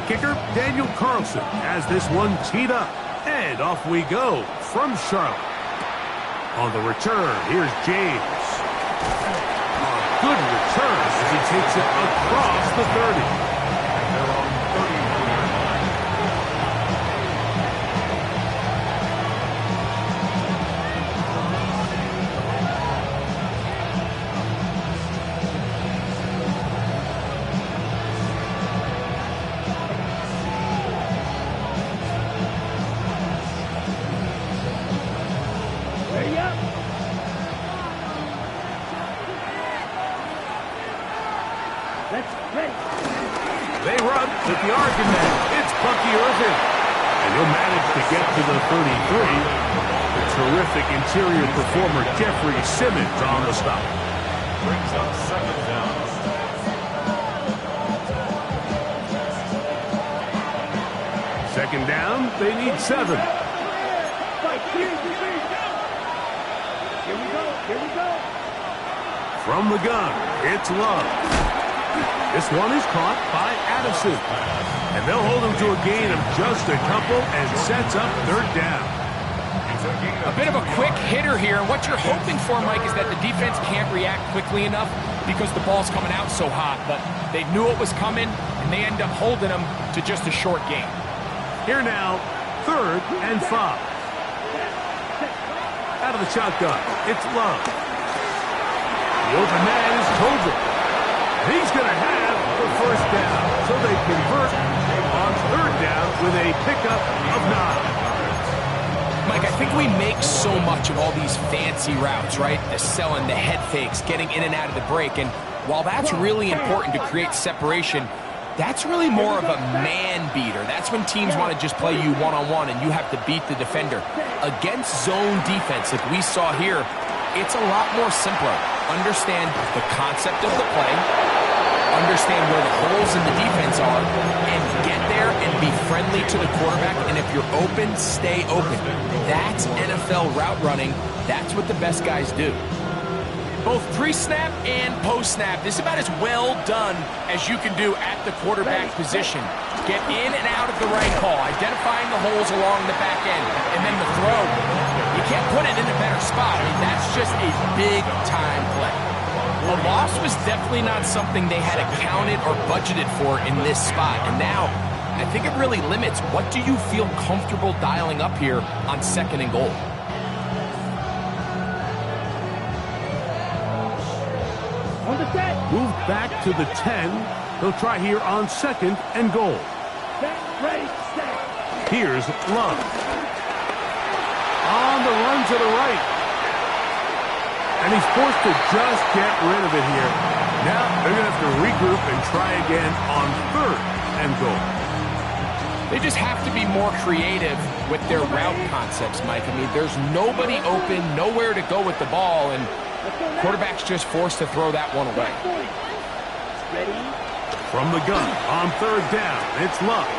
kicker, Daniel Carlson, has this one teed up. And off we go from Charlotte. On the return, here's James. A good return as he takes it across the 30. They run with the argument. It's Bucky Irving. And he'll manage to get to the 33. The terrific interior performer Jeffrey Simmons on the stop. Brings up second down. Second down, they need 7. Here we go. From the gun, it's Love. This one is caught by Addison. And they'll hold him to a gain of just a couple and sets up third down. A bit of a quick hitter here. What you're hoping for, Mike, is that the defense can't react quickly enough because the ball's coming out so hot. But they knew it was coming, and they end up holding them to just a short gain. Here now, 3rd and 5. Out of the shotgun, it's Love. The open man is Tobin. He's going to have the first down, so they convert on 3rd down with a pickup of 9. Mike, I think we make so much of all these fancy routes, right? The selling, the head fakes, getting in and out of the break. And while that's really important to create separation, that's really more of a man beater. That's when teams want to just play you one-on-one and you have to beat the defender. Against zone defense, like we saw here, it's a lot more simpler. Understand the concept of the play, understand where the holes in the defense are, and get there and be friendly to the quarterback. And if you're open, stay open. That's NFL route running. That's what the best guys do. Both pre-snap and post-snap, this is about as well done as you can do at the quarterback position. Get in and out of the right call, identifying the holes along the back end, and then the throw. You can't put it in a better spot. I mean, that's just a big-time play. A loss was definitely not something they had accounted or budgeted for in this spot. And now, I think it really limits what do you feel comfortable dialing up here on 2nd and goal. Move back to the 10. They'll try here on 2nd and goal. Here's Love. On the run to the right. And he's forced to just get rid of it here. Now they're going to have to regroup and try again on 3rd and goal. They just have to be more creative with their route concepts, Mike. I mean, there's nobody open, nowhere to go with the ball, and quarterback's just forced to throw that one away. From the gun on 3rd down, it's Love.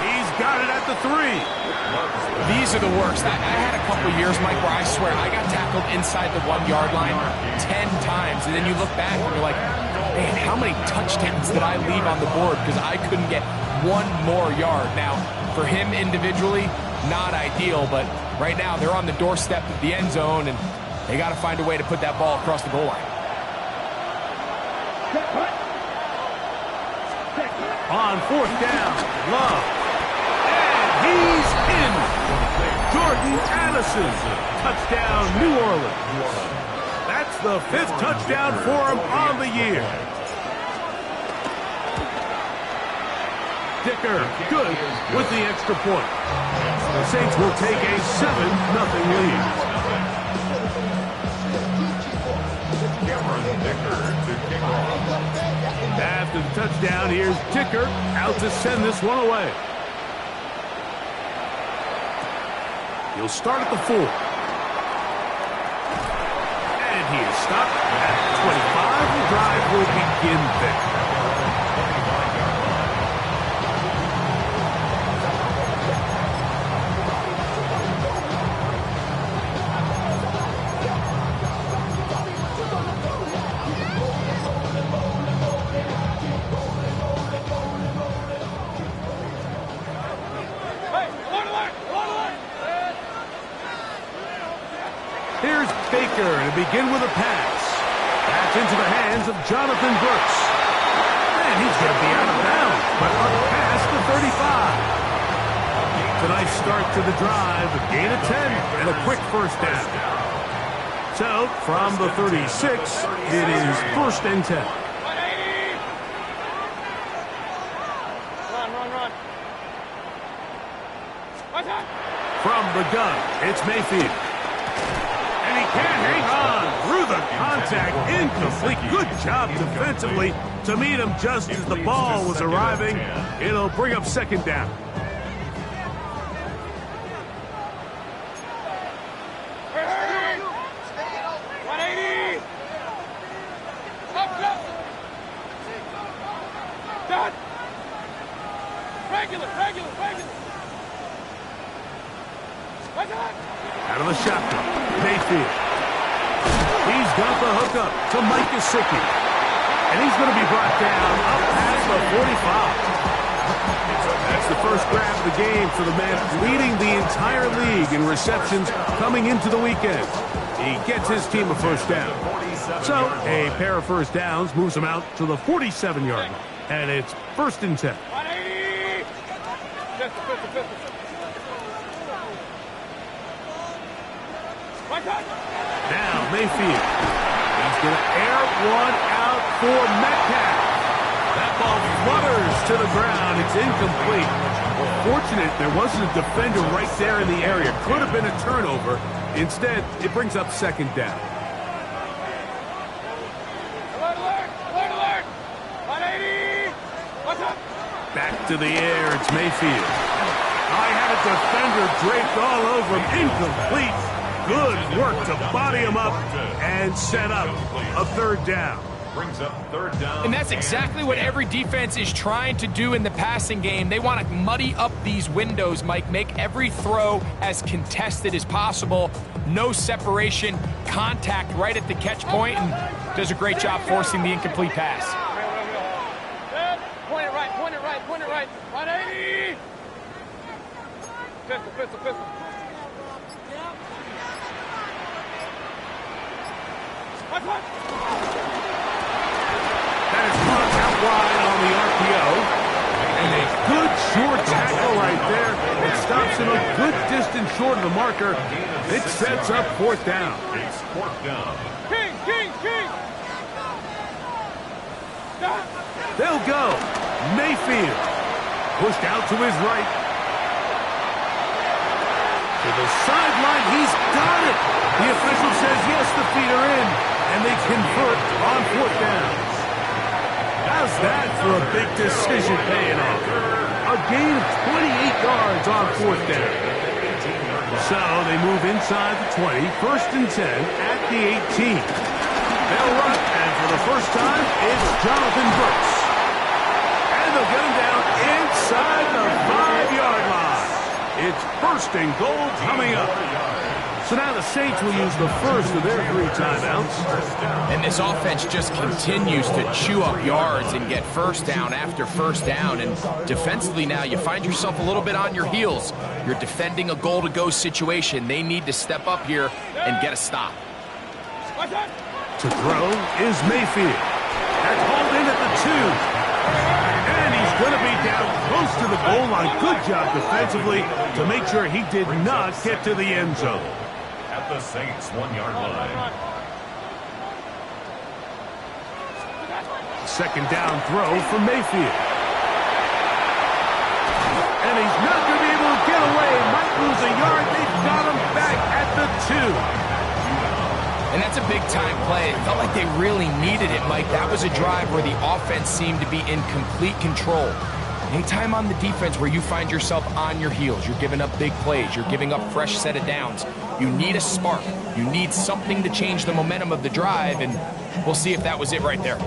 He's got it at the 3. These are the worst. I had a couple years, Mike, where I swear I got tackled inside the 1-yard line 10 times, and then you look back and you're like, man, how many touchdowns did I leave on the board because I couldn't get one more yard? Now, for him individually, not ideal, but right now they're on the doorstep of the end zone, and they got to find a way to put that ball across the goal line. On 4th down, Love. And he's in. Jordan Addison. Touchdown, New Orleans. That's the 5th touchdown for him on the year. Dicker, good with the extra point. The Saints will take a 7-0 lead. After the touchdown, here's Dicker out to send this one away. He'll start at the 4. And he is stopped at the 25. The drive will begin there. Here's Baker to begin with a pass. That's into the hands of Jonathan Brooks. And he's going to be out of bounds, but up past the 35. A nice start to the drive, a gain of 10, and a quick first down. So, from the 36, it is first and 10. From the gun, it's Mayfield. And he can't hang on through the contact. Incomplete. Good job defensively to meet him just as the ball was arriving. It'll bring up second down. Out of the shotgun, Mayfield. He's got the hookup to Mike Gesicki. And he's going to be brought down up past the 45. That's the first grab of the game for the man leading the entire league in receptions coming into the weekend. He gets his team a first down. So, a pair of first downs moves him out to the 47-yard line. And it's first and 10. Now Mayfield. He's going to air one out for Metcalf. That ball flutters to the ground. It's incomplete. Fortunate there wasn't a defender right there in the area. Could have been a turnover. Instead, it brings up second down. Back to the air. It's Mayfield. I had a defender draped all over him. Incomplete. Good work to body him up and set up a third down. Brings up third down. And that's exactly what every defense is trying to do in the passing game. They want to muddy up these windows, Mike, make every throw as contested as possible. No separation, contact right at the catch point, and does a great job forcing the incomplete pass. Point it right. 180. Pistol. That is caught out wide on the RPO. And a good short tackle right there. It stops him a good distance short of the marker. It sets up fourth down. It's fourth down. King. They'll go. Mayfield pushed out to his right. To the sideline, he's got it. The official says yes, the feet are in, and they convert on fourth downs. How's that for a big decision paying off? A gain of 28 yards on fourth down. So they move inside the 20, first and 10 at the 18. They'll run, and for the first time, it's Jonathan Brooks. And they'll get him down inside the 5-yard line. It's first and goal coming up. So now the Saints will use the first of their 3 timeouts. And this offense just continues to chew up yards and get first down after first down. And defensively now, you find yourself a little bit on your heels. You're defending a goal-to-go situation. They need to step up here and get a stop. To throw is Mayfield. That's hauled in at the 2. And he's going to be down close to the goal line. Good job defensively to make sure he did not get to the end zone. At the Saints' 1-yard line. Second down throw from Mayfield. And he's not going to be able to get away. Might lose a yard. They've got him back at the 2. And that's a big-time play. It felt like they really needed it, Mike. That was a drive where the offense seemed to be in complete control. Anytime on the defense where you find yourself on your heels, you're giving up big plays, you're giving up fresh set of downs, you need a spark. You need something to change the momentum of the drive, and we'll see if that was it right there.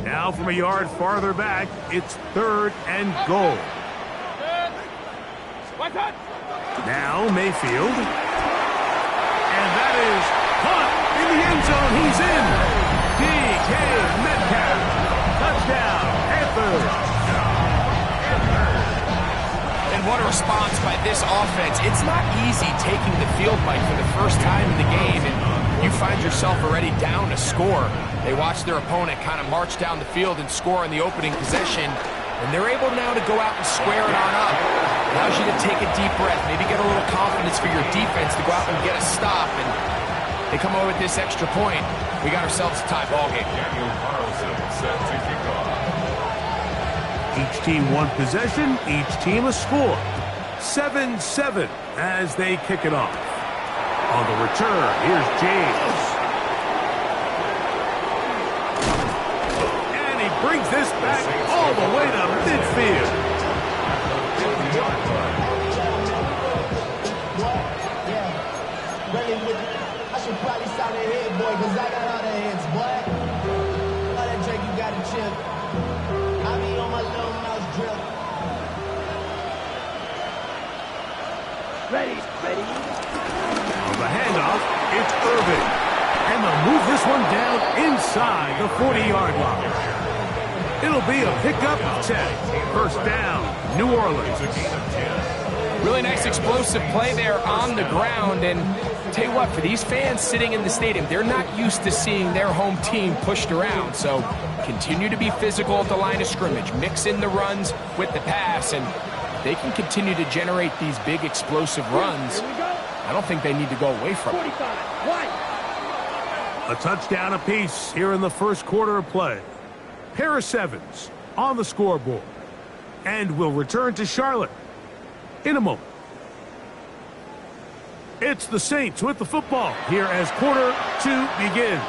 Now from a yard farther back, it's third and goal. Now Mayfield. And that is caught in the end zone. He's in. DK Metcalf. Touchdown, Panthers. And what a response by this offense. It's not easy taking the field bite for the first time in the game, and you find yourself already down a score. They watch their opponent kind of march down the field and score in the opening possession, and they're able now to go out and square it on up. Allows you to take a deep breath, maybe get a little confidence for your defense to go out and get a stop, and they come over with this extra point. We got ourselves a tie ball game. Set to kick off. Each team one possession, each team a score. 7-7 as they kick it off. On the return, here's James. And he brings this back all the way to midfield. I should probably sound that head, boy, because I got all the heads, boy. All that Drake, you got to chill. I be on my little mouse drill. Ready. On the handoff, it's Irving. And they'll move this one down inside the 40-yard line. It'll be a pickup of 10. First down, New Orleans. Really nice explosive play there on the ground, and tell you what, for these fans sitting in the stadium, they're not used to seeing their home team pushed around, so continue to be physical at the line of scrimmage, mix in the runs with the pass, and they can continue to generate these big explosive runs. I don't think they need to go away from it. A touchdown apiece here in the first quarter of play. Pair of sevens on the scoreboard. And we'll return to Charlotte in a moment. It's the Saints with the football here as quarter two begins.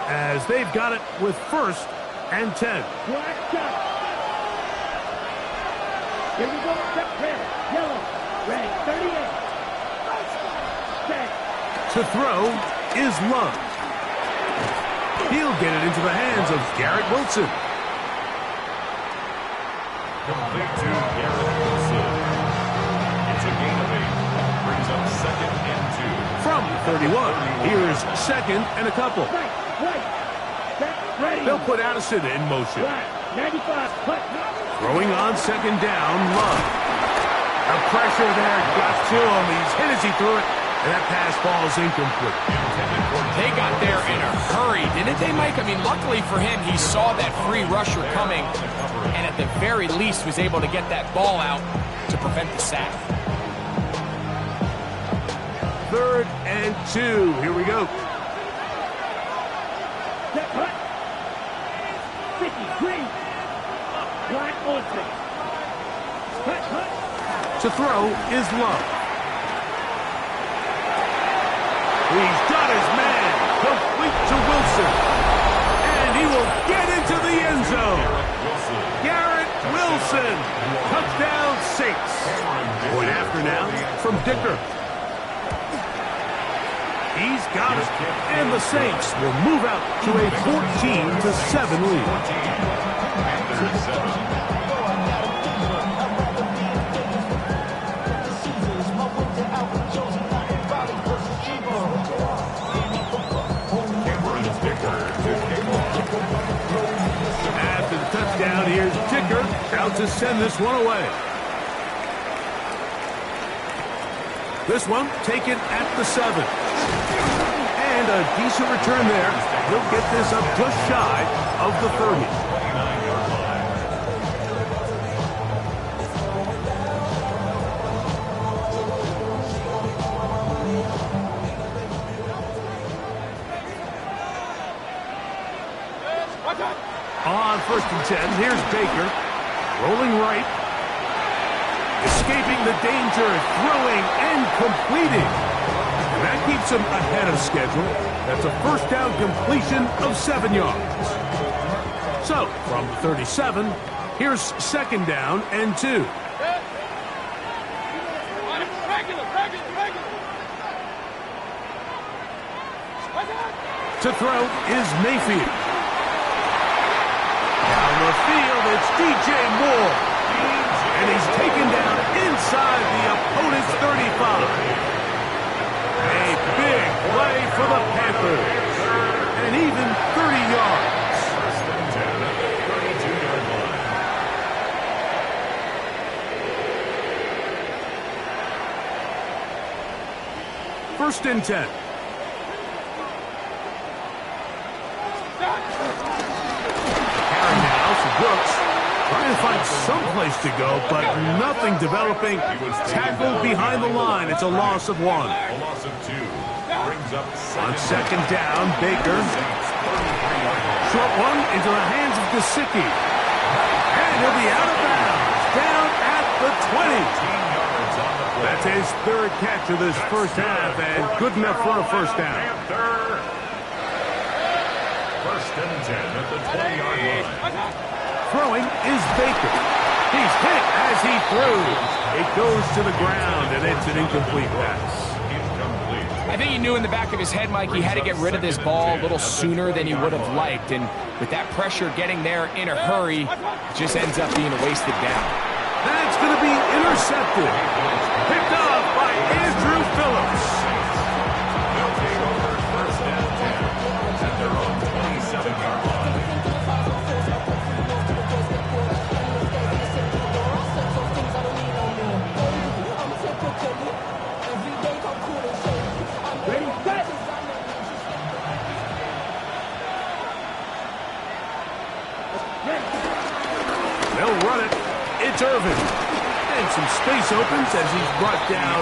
As they've got it with first and 10. Here we go. Red, yellow, red, 38. To throw is Love. He'll get it into the hands of Garrett Wilson. Complete to Garrett Wilson. It's a gain of 8. Brings up 2nd and 2. From the 31, here's 2nd and a couple. Right. Ready. They'll put Addison in motion. Right. 95. Cut. Throwing on 2nd down, Love. The pressure there got to him. He's hit as he threw it, and that pass falls incomplete. They got there in a hurry, didn't they, Mike? I mean, luckily for him, he saw that free rusher coming, and at the very least was able to get that ball out to prevent the sack. 3rd and 2. Here we go. Cut. 50. Green. Black on 6. Cut. To throw is Love. He's got his man. Complete to Wilson. And he will get into the end zone. Garrett Wilson. Touchdown Saints. Point after now from Dicker. He's got it. And the Saints will move out to a 14-7 lead. After the touchdown, here's Dicker out to send this one away. This one taken at the 7. And a decent return there. He'll get this up just shy of the 30. On 1st and 10, here's Baker. Rolling right. Escaping the danger, throwing and completing. And that keeps him ahead of schedule. That's a first down completion of 7 yards. So, from the 37, here's 2nd down and 2. To throw is Mayfield. Down the field, it's DJ Moore. And he's taken down inside the opponent's 35. A big play for the Panthers. And even 30 yards. First and 10. Carry now for Brooks. Trying to find some place to go, but nothing developing. Tackled behind the line. It's a loss of 1. A loss of 2. Brings up On second down, Baker. Short one into the hands of Gesicki. And he'll be out of bounds. Down at the 20. That's his third catch of this first half, and good enough for a first down. First and 10 at the 20-yard line. Throwing is Baker. He's hit as he throws. It goes to the ground, and it's an incomplete pass. I think he knew in the back of his head, Mike, he had to get rid of this ball a little sooner than he would have liked. And with that pressure getting there in a hurry, it just ends up being a wasted down. That's going to be intercepted. Picked off by Andrew Phillips. They'll take over first and 10 at their own 27-yard line. Ready, set. They'll run it. It's Irvin. And some space opens as he's brought down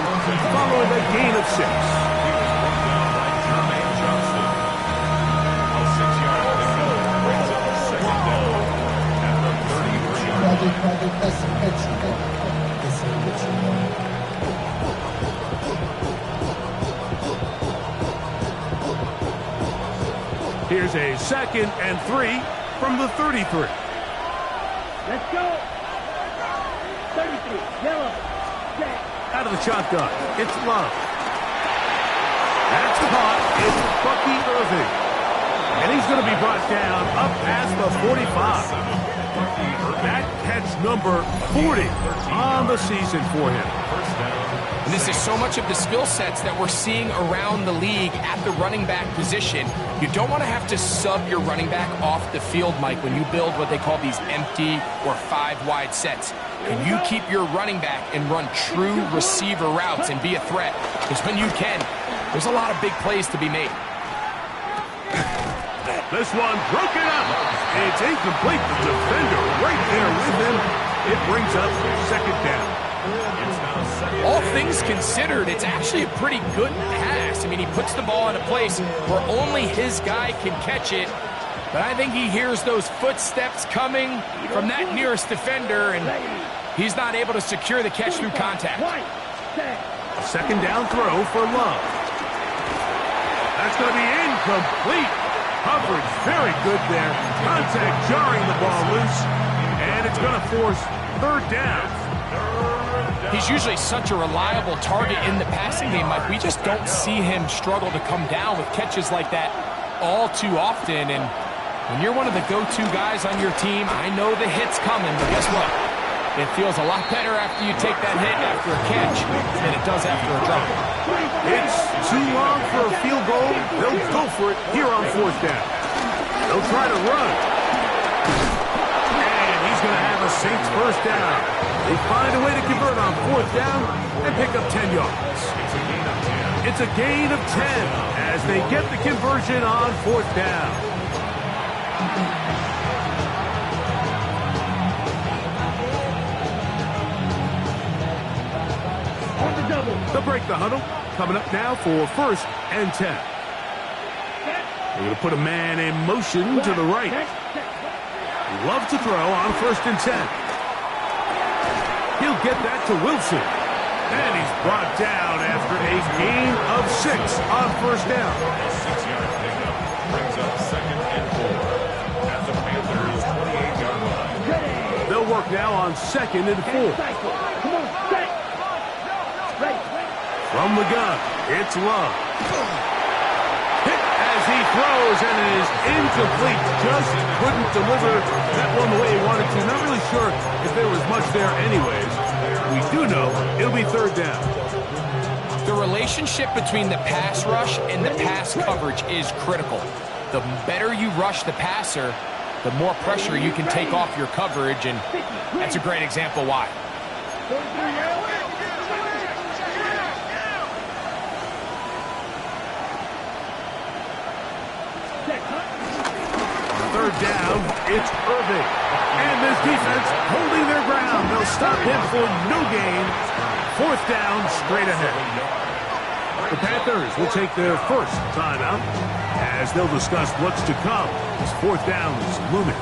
following a gain of 6. Here's a 2nd and 3 from the 33. Let's go. 33, yellow, set. Out of the shotgun, it's Love. That's caught. It's Bucky Irving. And he's going to be brought down up past the 45. That catch number 40 on the season for him. And this is so much of the skill sets that we're seeing around the league at the running back position. You don't want to have to sub your running back off the field, Mike, when you build what they call these empty or 5-wide sets. And you keep your running back and run true receiver routes and be a threat. Because when you can, there's a lot of big plays to be made. This one broken up. It's incomplete. The defender right there with him. It brings up 2nd down. All things considered, it's actually a pretty good pass. I mean, he puts the ball in a place where only his guy can catch it. But I think he hears those footsteps coming from that nearest defender, and he's not able to secure the catch through contact. A 2nd down throw for Love. That's going to be incomplete. Coverage very good there. Contact jarring the ball loose, and it's going to force 3rd down. He's usually such a reliable target in the passing game, Mike. We just don't see him struggle to come down with catches like that all too often. And when you're one of the go-to guys on your team, I know the hit's coming, but guess what? It feels a lot better after you take that hit after a catch than it does after a drop. It's too long for a field goal. They'll go for it here on 4th down. They'll try to run. And he's going to have a Saints first down. They find a way to convert on 4th down and pick up 10 yards. It's a gain of 10 as they get the conversion on 4th down. They'll break the huddle. Coming up now for 1st and 10. They're going to put a man in motion to the right. Love to throw on 1st and 10. He'll get that to Wilson. And he's brought down after a gain of 6 on 1st down. 6-yard pickup brings up 2nd and 4 at the Panthers' 28-yard line. They'll work now on 2nd and 4. Come on, set. Right. From the gun, it's Love. Hit as he throws, and it is incomplete. Just couldn't deliver that one the way he wanted to. Not really sure if there was much there anyways. We do know it'll be 3rd down. The relationship between the pass rush and the pass coverage is critical. The better you rush the passer, the more pressure you can take off your coverage, and that's a great example why. down. It's Irving. And this defense holding their ground. They'll stop him for no gain. 4th down, straight ahead. The Panthers will take their first timeout as they'll discuss what's to come as 4th down is looming.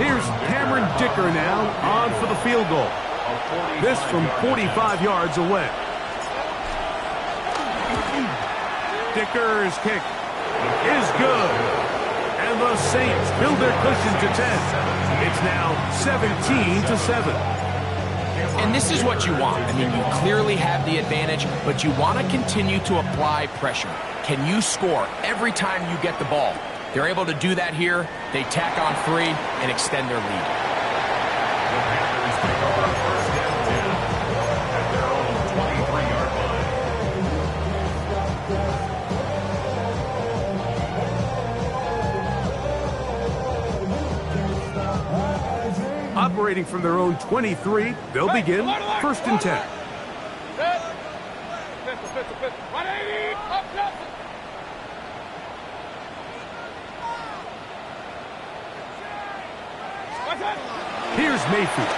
Here's Cameron Dicker now on for the field goal. This from 45 yards away. Dicker's kick is good. And the Saints build their cushion to 10. It's now 17-7. And this is what you want. I mean, you clearly have the advantage, but you want to continue to apply pressure. Can you score every time you get the ball? They're able to do that here. They tack on 3 and extend their lead. The Panthers pick up a first down 10 at their own 23-yard line. Operating from their own 23, they'll begin 1st and 10. Here's Mayfield.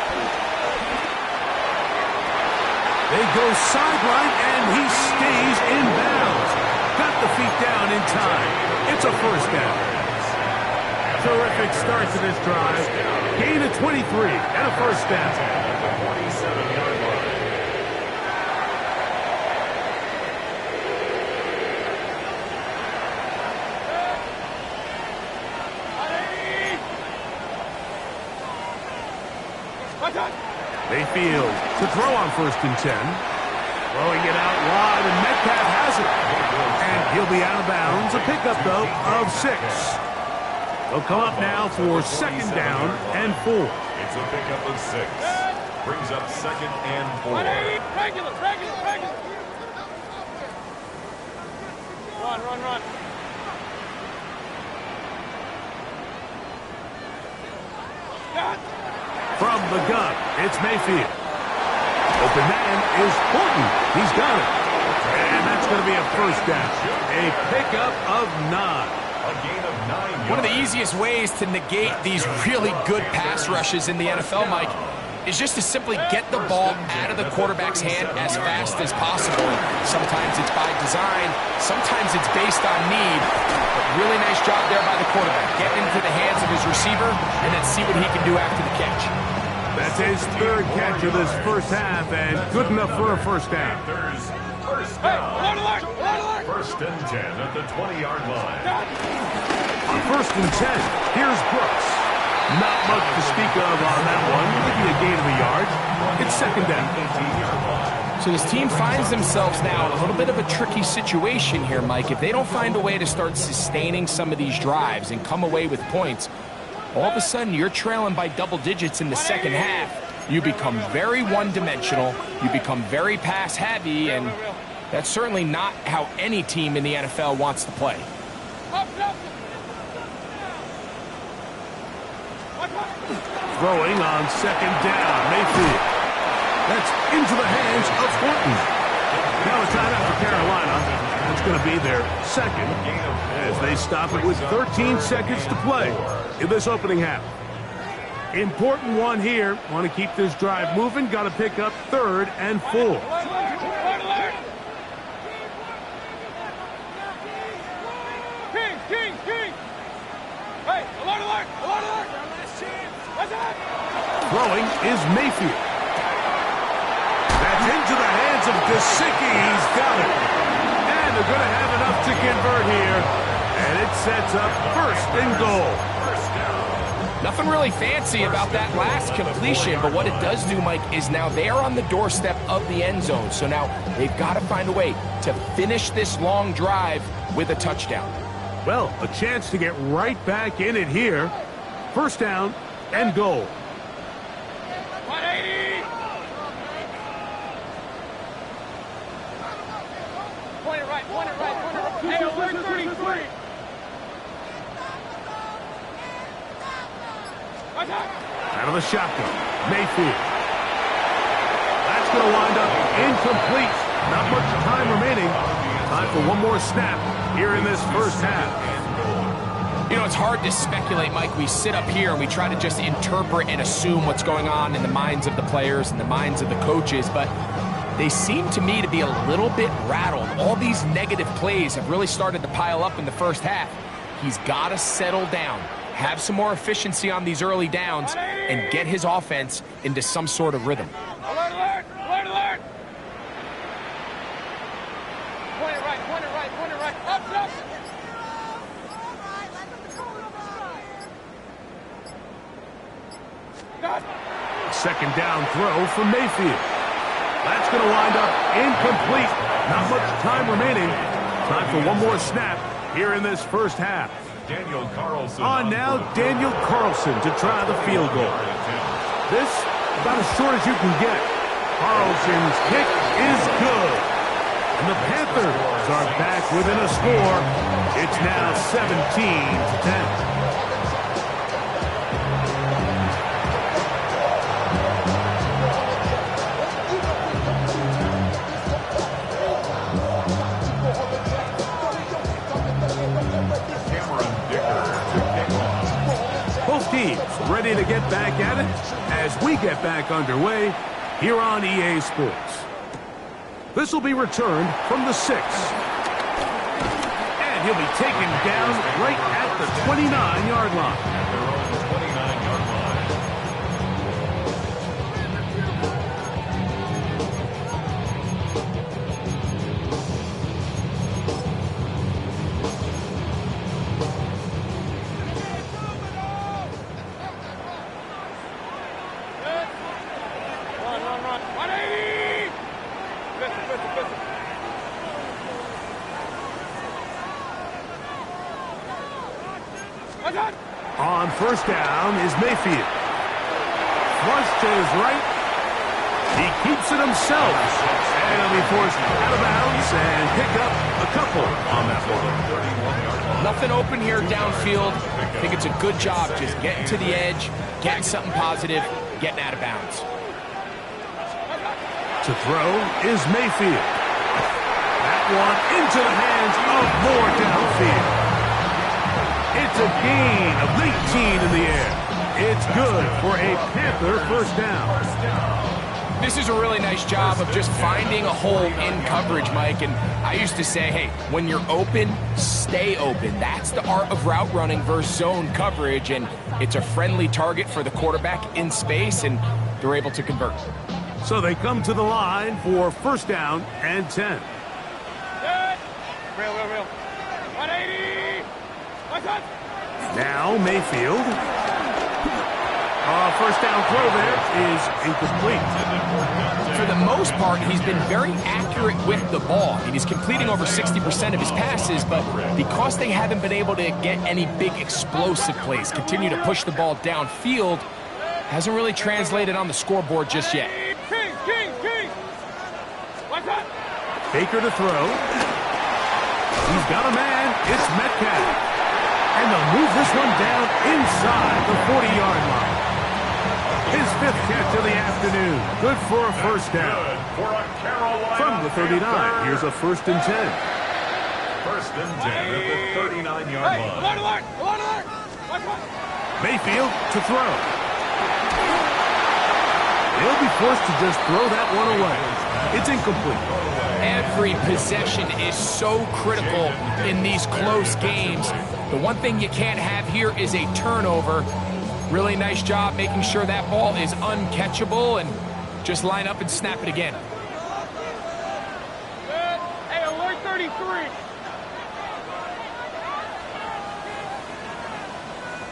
They go sideline, and he stays in bounds. Got the feet down in time. It's a 1st down. Terrific start to this drive. Gain of 23 and a 1st down. At the 47-yard line. Mayfield to throw on 1st and 10. Throwing it out wide, and Metcalf has it. And he'll be out of bounds. A pickup, though, of 6. They'll come up now for 2nd down and 4. It's a pickup of 6. Brings up 2nd and 4. Regular. Run. From the gun, it's Mayfield. Open man is Horton. He's got it. And that's going to be a 1st down. A pickup of 9. A gain of 9 yards. One of the easiest ways to negate these really good pass rushes in the NFL, Mike, is just to simply get the ball out of the quarterback's hand as fast as possible. Sometimes it's by design, sometimes it's based on need. But really nice job there by the quarterback. Get into the hands of his receiver and then see what he can do after the catch. That's his 3rd catch of this 1st half, and good enough for a 1st down. Panthers, 1st down. 1st and 10 at the 20-yard line. On 1st and 10, here's Brooks. Not much to speak of on that one. Maybe a gain of a yard. It's 2nd down. So this team finds themselves now in a little bit of a tricky situation here, Mike. If they don't find a way to start sustaining some of these drives and come away with points, all of a sudden you're trailing by double digits in the 2nd half. You become very one-dimensional. You become very pass-heavy, and that's certainly not how any team in the NFL wants to play. Throwing on 2nd down, Mayfield. That's into the hands of Horton. Now a timeout for Carolina. That's going to be their 2nd as they stop it with 13 seconds to play in this opening half. Important one here. Want to keep this drive moving. Got to pick up 3rd and 4. Throwing is Mayfield. That's into the hands of Gesicki. He's got it. And they're going to have enough to convert here. And it sets up 1st and goal. Nothing really fancy about that last completion, but what it does do, Mike, is now they are on the doorstep of the end zone. So now they've got to find a way to finish this long drive with a touchdown. Well, a chance to get right back in it here. 1st down and goal. 180. Point it right. Hey, alert 33. Out of the shotgun, Mayfield. That's going to wind up incomplete. Not much time remaining. Time for one more snap. here in this first half. You know, it's hard to speculate, Mike. We sit up here and we try to just interpret and assume what's going on in the minds of the players and the minds of the coaches, but they seem to me to be a little bit rattled. All these negative plays have really started to pile up in the first half. He's got to settle down, have some more efficiency on these early downs, and get his offense into some sort of rhythm. Alert, alert! Alert, alert! Point it right, point it right, point it right. Up, up! Second down throw from Mayfield. That's going to wind up incomplete. Not much time remaining. Time for one more snap here in this first half. Daniel Carlson. On now, Daniel Carlson to try the field goal. This, about as short as you can get. Carlson's kick is good. And the Panthers are back within a score. It's now 17-10. Both teams ready to get back at it as we get back underway here on EA Sports. This will be returned from the 6. And he'll be taken down right at the 29-yard line. They're on the 29-yard line. Run, run, run. 180! Pistol, pistol, pistol. On first down is Mayfield. Flush to his right. He keeps it himself. And he'll be forced out of bounds and pick up a couple on that one. Nothing open here downfield. I think it's a good job just getting to the edge, getting something positive, getting out of bounds. To throw is Mayfield. That one into the hands of Moore downfield. It's a gain of 19 in the air. It's good for a Panther first down. This is a really nice job of just finding a hole in coverage, Mike. And I used to say, hey, when you're open, stay open. That's the art of route running versus zone coverage. And it's a friendly target for the quarterback in space, and they're able to convert. So they come to the line for first down and 10. Real, real, real. 180! What's up? Now Mayfield. First down throw there is incomplete. For the most part, he's been very accurate with the ball. I mean, he's completing over 60% of his passes, but because they haven't been able to get any big explosive plays, continue to push the ball downfield, hasn't really translated on the scoreboard just yet. King! What's up? Baker to throw. He's got a man. It's Metcalf. And they'll move this one down inside the 40-yard line. His 5th catch of the afternoon. Good for a first down. For a Carolina From the 39, here's a first and 10. First and 10 at the 39-yard Hey, line. alert, alert! Alert, alert! What's up? Mayfield to throw. He'll be forced to just throw that one away. It's incomplete. Every possession is so critical in these close games. The one thing you can't have here is a turnover. Really nice job making sure that ball is uncatchable, and just line up and snap it again. Good. Hey, alert 33.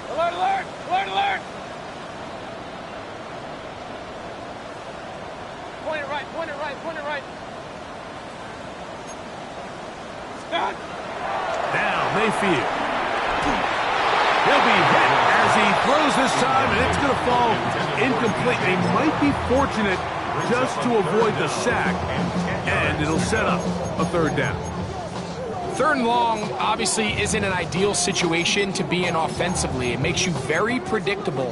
Alert, alert! Alert, alert! Point it right, point it right, point it right. Stop! Now Mayfield. He'll be hit as he throws this time, and it's going to fall incomplete. They might be fortunate just to avoid the sack, and it'll set up a third down. Third and long obviously isn't an ideal situation to be in offensively. It makes you very predictable,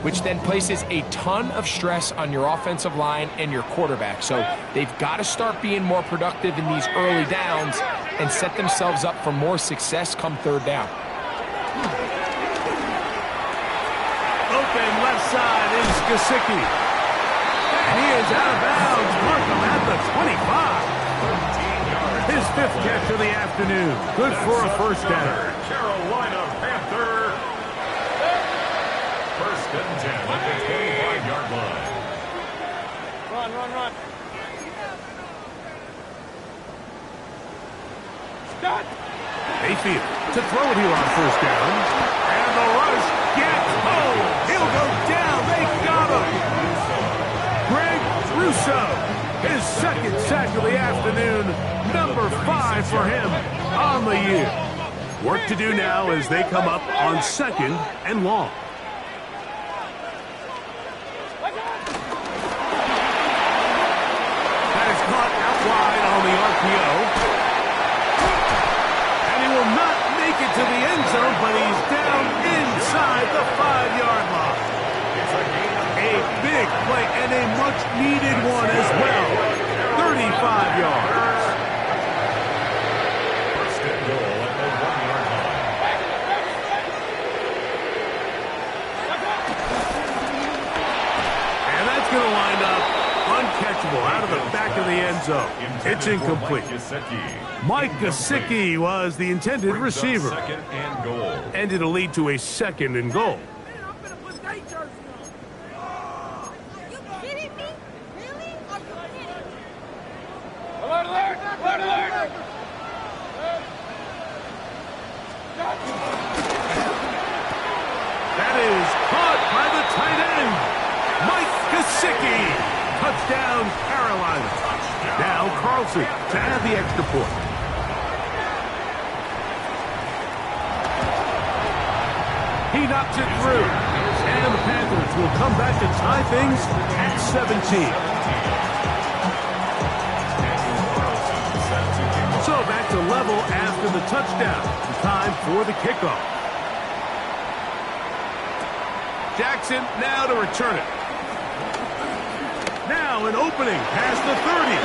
which then places a ton of stress on your offensive line and your quarterback. So they've got to start being more productive in these early downs and set themselves up for more success come third down. Open left side is Gesicki. And he is out of bounds. Markham at the 25. His 5th catch of the afternoon. Good for a first down. Carolina Panther. First and 10 at the 25-yard line. Run. Stop. Mayfield to throw it here on first down. And the rush gets home. He'll go down. They got him. Greg Russo, his 2nd sack of the afternoon. Number 5 for him on the year. Work to do now as they come up on 2nd and long. That is caught out wide on the RPO. And he will not make it to the end zone, but he's down inside the 5-yard line. A big play and a much-needed one as well. 35 yards. First and goal at the 1-yard line. And that's going to wind up uncatchable out of the back of the end zone. It's incomplete. Mike Gesicki was the intended receiver. Second and goal. And it'll lead to a 2nd and goal. Alert! That is caught by the tight end, Mike Gesicki. Touchdown, Carolina. Now Carlson to add the extra point. He knocks it through. And the Panthers will come back to tie things at 17. So back to level after the touchdown. Time for the kickoff. Jackson now to return it. Now an opening past the 30.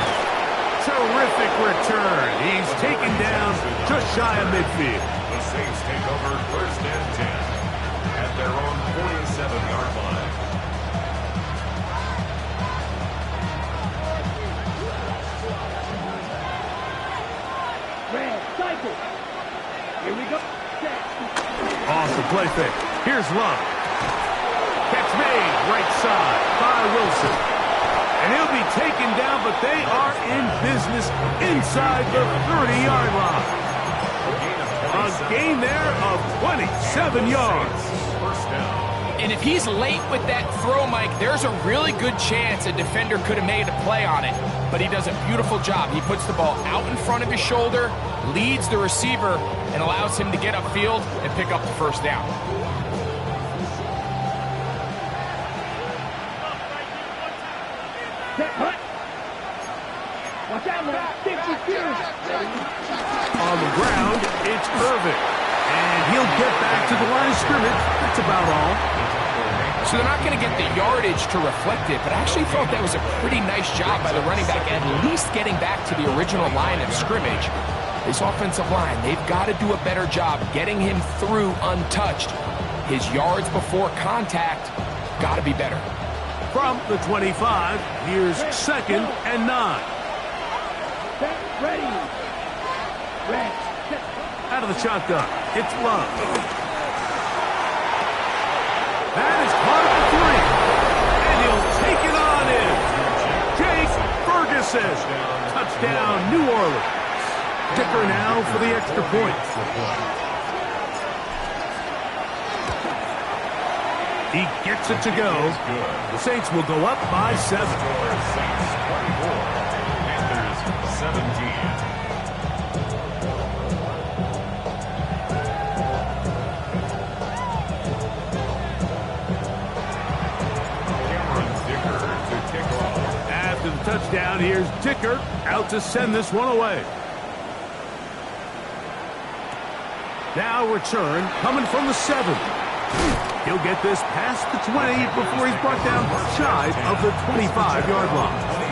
Terrific return. He's taken down just shy of midfield. The Saints take over first and 10 at their own 47-yard line. Red, cycle. Here we go. Awesome play fake. Here's Love. Catch made right side by Wilson. And he'll be taken down, but they are in business inside the 30-yard line. A gain there of 27 yards. First down. And if he's late with that throw, Mike, there's a really good chance a defender could have made a play on it. But he does a beautiful job. He puts the ball out in front of his shoulder, leads the receiver, and allows him to get upfield and pick up the first down. Watch out, man. 50 feet. On the ground, it's Irvin. And he'll get back to the line of scrimmage. That's about all. So they're not going to get the yardage to reflect it, but I actually thought that was a pretty nice job by the running back, at least getting back to the original line of scrimmage. This offensive line, they've got to do a better job getting him through untouched. His yards before contact got to be better. From the 25, here's 2nd and 9. Ready. Red. Out of the shotgun, it's Love. That is caught at 3. And he'll take it on in. Jake Ferguson. Touchdown, New Orleans. Dicker now for the extra point. He gets it to go. The Saints will go up by 7. Saints 24, Panthers 17. After the touchdown, here's Dicker out to send this one away. Now return coming from the 7. He'll get this past the 20 before he's brought down shy of the 25-yard line.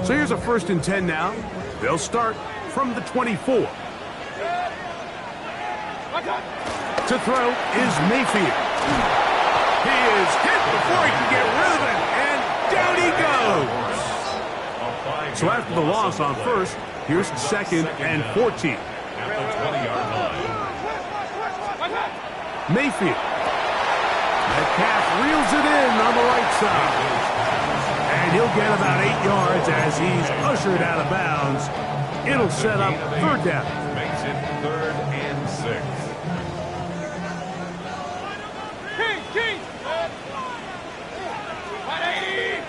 So here's a 1st and 10 now. They'll start from the 24. To throw is Mayfield. He is hit before he can get rid of it, and down he goes. So after the loss on 1st, here's 2nd and 14. At the 20-yard line. Mayfield. Metcalf reels it in on the right side. And he'll get about 8 yards as he's ushered out of bounds. It'll set up 3rd down. Makes it 3rd and 6. King! 180!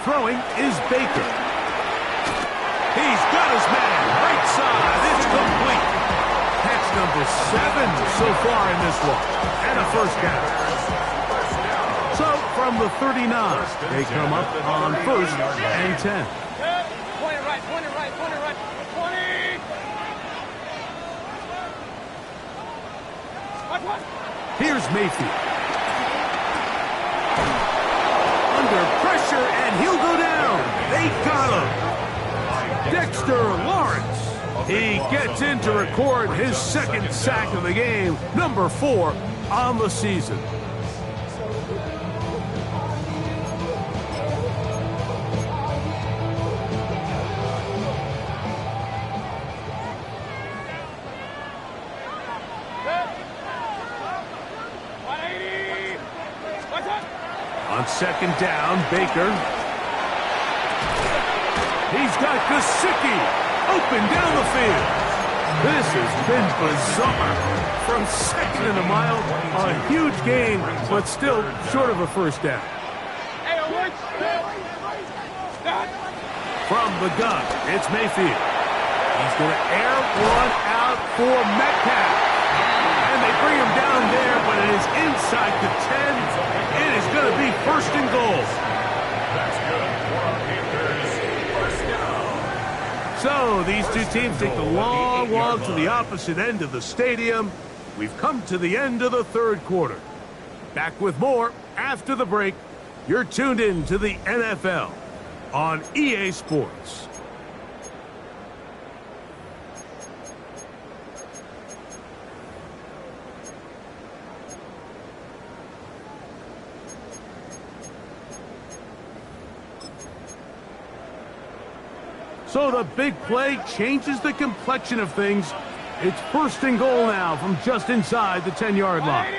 Throwing is Baker. He's got his man. Right side. It's complete. Catch number 7 so far in this one. And a 1st down. So from the 39, they come up on 1st and 10. Point it right. 20! Here's Mayfield. Under pressure, and he'll go down. They got him. Dexter Lawrence. He gets in to record his 2nd sack of the game, number 4 on the season. On 2nd down, Baker. He's got Gesicki open down the field. This has been bizarre. From 2nd and a mile, a huge gain, but still short of a 1st down. From the gun, it's Mayfield. He's going to air one out for Metcalf. And they bring him down there, but it is inside the 10. It is going to be 1st and goal. That's good for our Panthers. 1st down. So these two teams take the long walk to the opposite end of the stadium. We've come to the end of the 3rd quarter. Back with more after the break. You're tuned in to the NFL on EA Sports. So the big play changes the complexion of things. It's 1st and goal now from just inside the 10-yard line.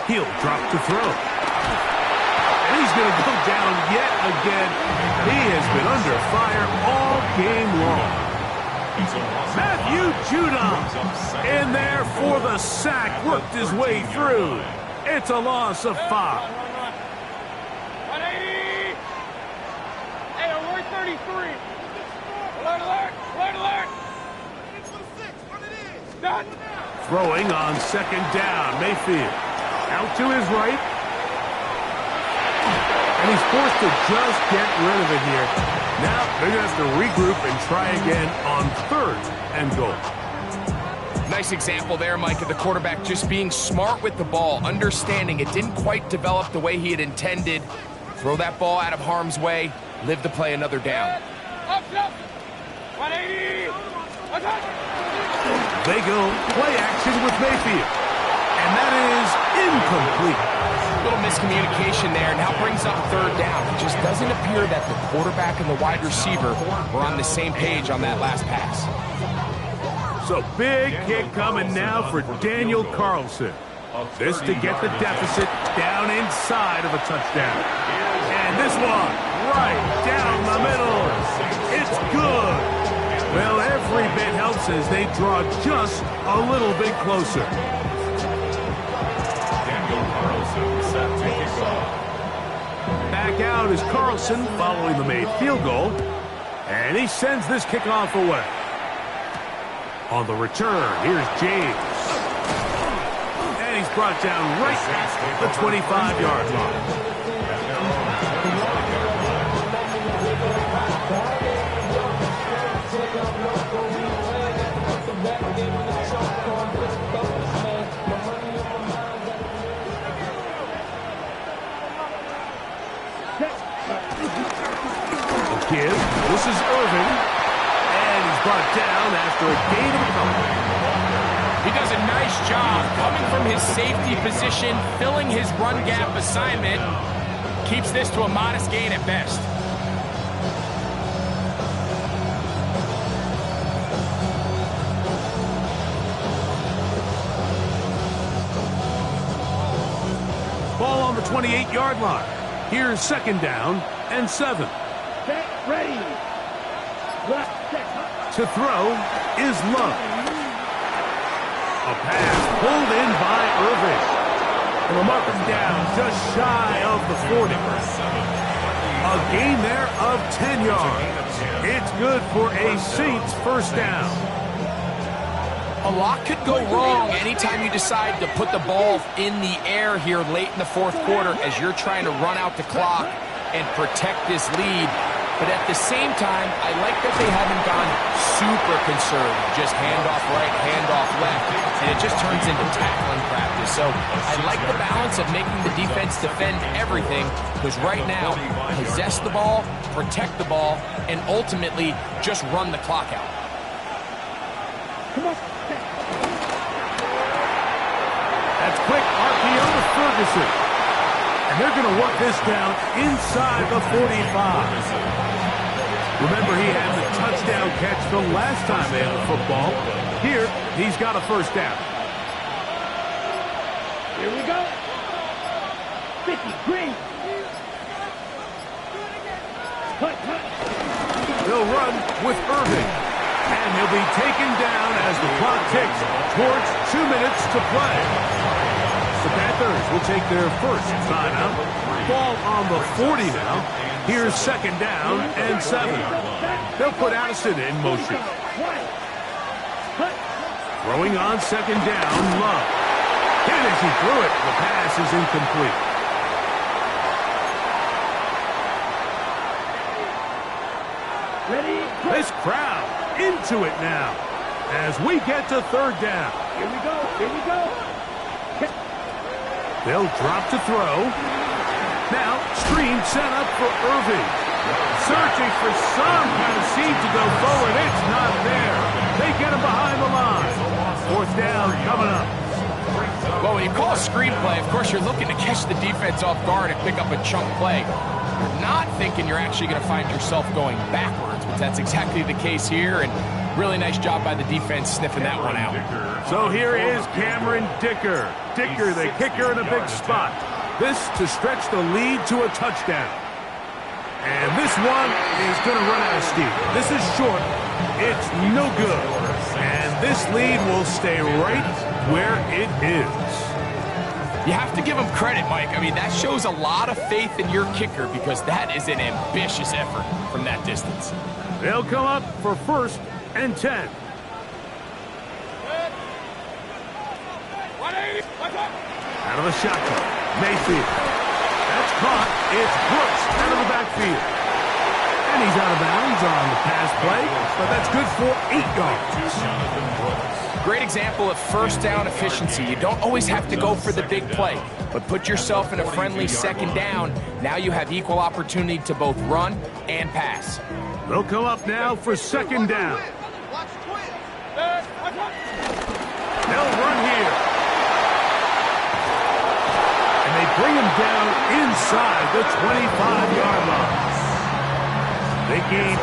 He'll drop to throw. And he's going to go down yet again. He has been under fire all game long. Matthew Judon in there for the sack. Worked his way through. It's a loss of 5. 33. Alert! Done. Throwing on 2nd down, Mayfield. Out to his right. And he's forced to just get rid of it here. Now they're going to have to regroup and try again on 3rd and goal. Nice example there, Mike, of the quarterback just being smart with the ball, understanding it didn't quite develop the way he had intended. Throw that ball out of harm's way, live to play another down. Up. 180. They go play action with Mayfield. And that is incomplete. Little miscommunication there, now brings up 3rd down. It just doesn't appear that the quarterback and the wide receiver were on the same page on that last pass. So big kick coming now for Daniel Carlson. This to get the deficit down inside of a touchdown. And this one right down the middle. It's good. Well, every bit helps as they draw just a little bit closer. Daniel Carlson set to kick off. Back out is Carlson following the made field goal. And he sends this kickoff away. On the return, here's James. And he's brought down right at the 25-yard line. The give. This is Irvin. And he's brought down after a gain of a couple. He does a nice job coming from his safety position, filling his run gap assignment. Keeps this to a modest gain at best. Ball on the 28-yard line. Here's second down and 7. Set, ready. To throw is Love. A pass pulled in by Irvin. And the mark is down just shy of the 40. A gain there of 10 yards. It's good for a Saints first down. A lot could go wrong anytime you decide to put the ball in the air here late in the fourth quarter as you're trying to run out the clock and protect this lead. But at the same time, I like that they haven't gone super conservative. Just handoff right, handoff left, and it just turns into tackling practice. So I like the balance of making the defense defend everything, because right now, possess the ball, protect the ball, and ultimately just run the clock out. Come on. That's quick RPO to Ferguson. And they're going to work this down inside the 45. Remember, he had the touchdown catch the last time they had the football. Here, he's got a first down. Here we go. 50, green. Cut. They'll run with Irving. And he'll be taken down as the clock ticks towards 2 minutes to play. The Panthers will take their first timeout. Ball on the 40 now. Here's second down and 7. They'll put Addison in motion. Throwing on second down, Love. And as he threw it, the pass is incomplete. Ready. This crowd into it now as we get to third down. Here we go. Here we go. They'll drop to throw. Now, screen set up for Irving. Searching for some kind of seed to go forward. It's not there. They get him behind the line. Fourth down coming up. Well, when you call a screenplay, of course, you're looking to catch the defense off guard and pick up a chunk play. You're not thinking you're actually going to find yourself going backwards, but that's exactly the case here, and really nice job by the defense sniffing that one out. So here is Cameron Dicker. Dicker, the kicker, in a big spot. This to stretch the lead to a touchdown. And this one is going to run out of steam. This is short. It's no good. And this lead will stay right where it is. You have to give him credit, Mike. I mean, that shows a lot of faith in your kicker, because that is an ambitious effort from that distance. They'll come up for first and 10. Out of the shotgun, Mayfield. That's caught. It's Brooks out of the backfield. And he's out of bounds on the pass play, but that's good for 8 yards. Great example of first down efficiency. You don't always have to go for the big play, but put yourself in a friendly second down. Now you have equal opportunity to both run and pass. They'll come up now for second down. They'll run here. And they bring him down inside the 25-yard line. They gain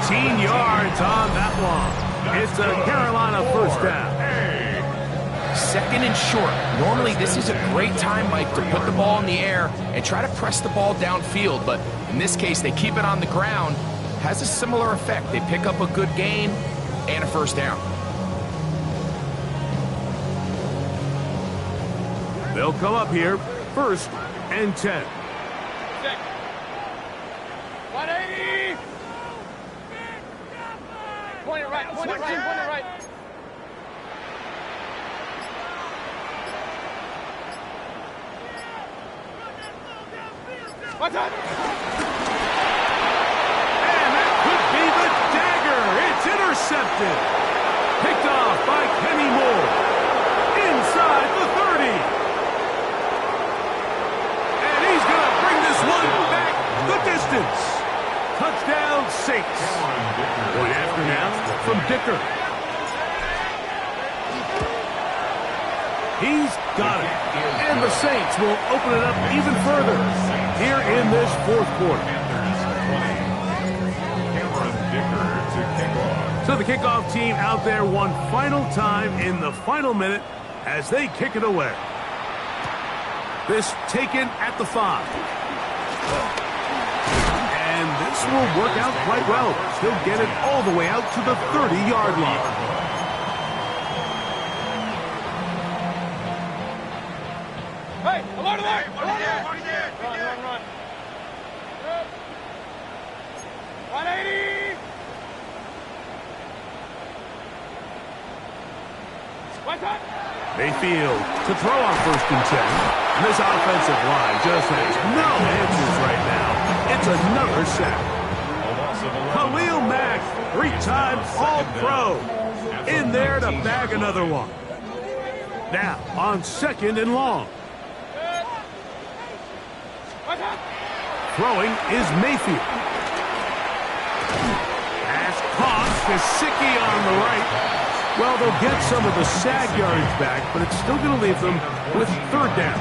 18 yards on that one. It's a Carolina first down. Second and short. Normally, this is a great time, Mike, to put the ball in the air and try to press the ball downfield. But in this case, they keep it on the ground. Has a similar effect. They pick up a good gain and a first down. They'll come up here first and 10. 180. Point it right, point it right, point it right. What's up? And that could be the dagger. It's intercepted. Picked off by Kenny Moore. Inside the 30. And he's going to bring this one back the distance. Touchdown, Saints. Point after now from Dicker. He's got it. And the Saints will open it up even further here in this fourth quarter. So the kickoff team out there one final time in the final minute as they kick it away. This taken at the 5. And this will work out quite well. He'll get it all the way out to the 30-yard line. Hey, alert, alert! Run. 180! What's up? Mayfield to throw on 1st and 10. And this offensive line just has no answers right now. It's another sack. Khalil Mack, 3-time All-Pro, in there to bag another one. Now on 2nd and long. What's up? Throwing is Mayfield. Pass caught. Gesicki on the right. Well, they'll get some of the sag yards back, but it's still going to leave them with 3rd down.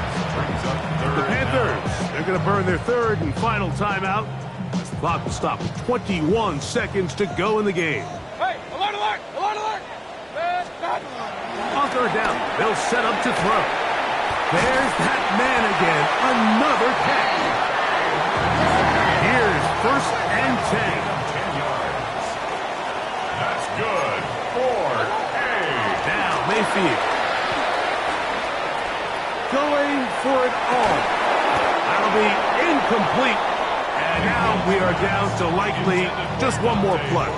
The Panthers, they're going to burn their 3rd and final timeout. The clock will stop with 21 seconds to go in the game. Hey, alert, alert! Alert, alert! On 3rd down, they'll set up to throw. There's that man again. Another catch. Here's 1st and 10. 10 yards. That's good. 4. Now Mayfield. Going for it all. That'll be incomplete. And now we are down to likely just one more play.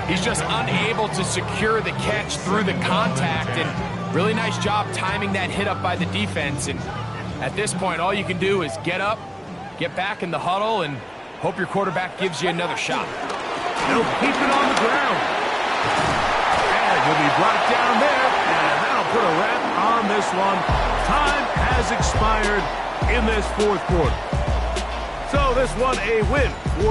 He's just unable to secure the catch through the contact, and really nice job timing that hit up by the defense. And at this point, all you can do is get up, get back in the huddle, and hope your quarterback gives you another shot. They'll keep it on the ground. And he'll be brought down there, and that'll put a wrap on this one. Time has expired in this fourth quarter. So this one a win for